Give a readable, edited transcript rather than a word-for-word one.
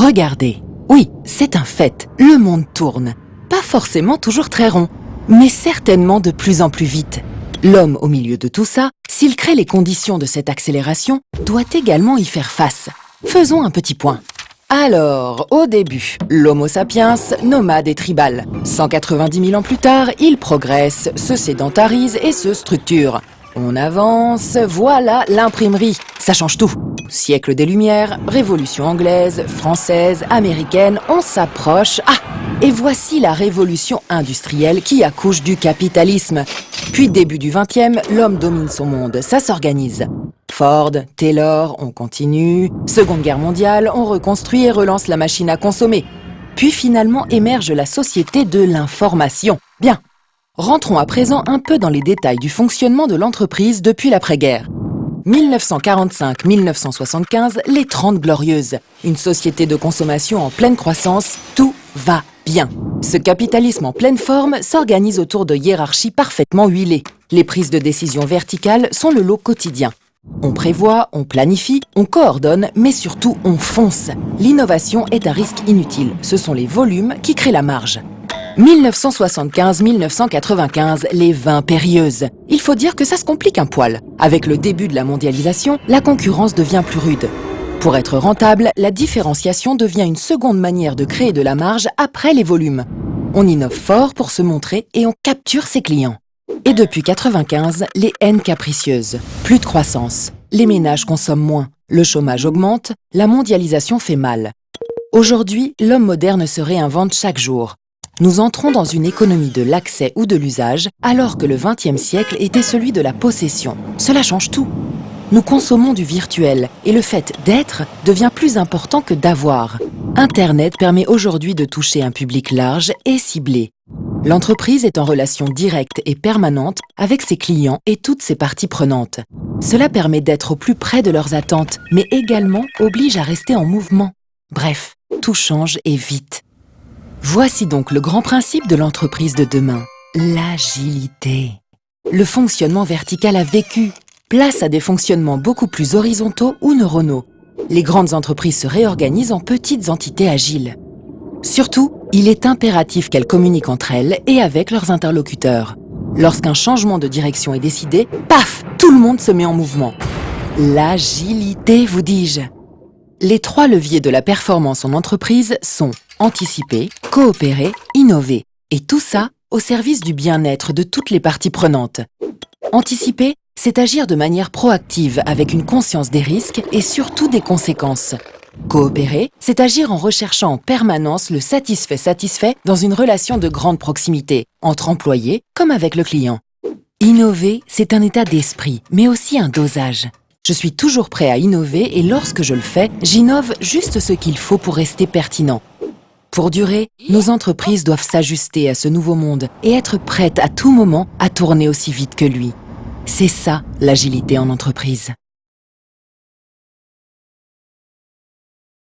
Regardez, oui, c'est un fait, le monde tourne. Pas forcément toujours très rond, mais certainement de plus en plus vite. L'homme au milieu de tout ça, s'il crée les conditions de cette accélération, doit également y faire face. Faisons un petit point. Alors, au début, l'Homo sapiens, nomade et tribal. 190 000 ans plus tard, il progresse, se sédentarise et se structure. On avance, voilà l'imprimerie. Ça change tout. Siècle des Lumières, Révolution anglaise, française, américaine, on s'approche. Ah, et voici la révolution industrielle qui accouche du capitalisme. Puis début du XXe, l'homme domine son monde, ça s'organise. Ford, Taylor, on continue. Seconde Guerre mondiale, on reconstruit et relance la machine à consommer. Puis finalement émerge la société de l'information. Bien. Rentrons à présent un peu dans les détails du fonctionnement de l'entreprise depuis l'après-guerre. 1945-1975, les 30 Glorieuses. Une société de consommation en pleine croissance, tout va bien. Ce capitalisme en pleine forme s'organise autour de hiérarchies parfaitement huilées. Les prises de décision verticales sont le lot quotidien. On prévoit, on planifie, on coordonne, mais surtout on fonce. L'innovation est un risque inutile. Ce sont les volumes qui créent la marge. 1975-1995, les 20 périlleuses. Il faut dire que ça se complique un poil. Avec le début de la mondialisation, la concurrence devient plus rude. Pour être rentable, la différenciation devient une seconde manière de créer de la marge après les volumes. On innove fort pour se montrer et on capture ses clients. Et depuis 1995, les haines capricieuses. Plus de croissance. Les ménages consomment moins. Le chômage augmente. La mondialisation fait mal. Aujourd'hui, l'homme moderne se réinvente chaque jour. Nous entrons dans une économie de l'accès ou de l'usage, alors que le XXe siècle était celui de la possession. Cela change tout. Nous consommons du virtuel et le fait d'être devient plus important que d'avoir. Internet permet aujourd'hui de toucher un public large et ciblé. L'entreprise est en relation directe et permanente avec ses clients et toutes ses parties prenantes. Cela permet d'être au plus près de leurs attentes, mais également oblige à rester en mouvement. Bref, tout change et vite. Voici donc le grand principe de l'entreprise de demain, l'agilité. Le fonctionnement vertical a vécu, place à des fonctionnements beaucoup plus horizontaux ou neuronaux. Les grandes entreprises se réorganisent en petites entités agiles. Surtout, il est impératif qu'elles communiquent entre elles et avec leurs interlocuteurs. Lorsqu'un changement de direction est décidé, paf, tout le monde se met en mouvement. L'agilité, vous dis-je. Les 3 leviers de la performance en entreprise sont anticiper, coopérer, innover. Et tout ça au service du bien-être de toutes les parties prenantes. Anticiper, c'est agir de manière proactive avec une conscience des risques et surtout des conséquences. Coopérer, c'est agir en recherchant en permanence le satisfait-satisfait dans une relation de grande proximité, entre employés comme avec le client. Innover, c'est un état d'esprit, mais aussi un dosage. Je suis toujours prêt à innover et lorsque je le fais, j'innove juste ce qu'il faut pour rester pertinent. Pour durer, nos entreprises doivent s'ajuster à ce nouveau monde et être prêtes à tout moment à tourner aussi vite que lui. C'est ça, l'agilité en entreprise.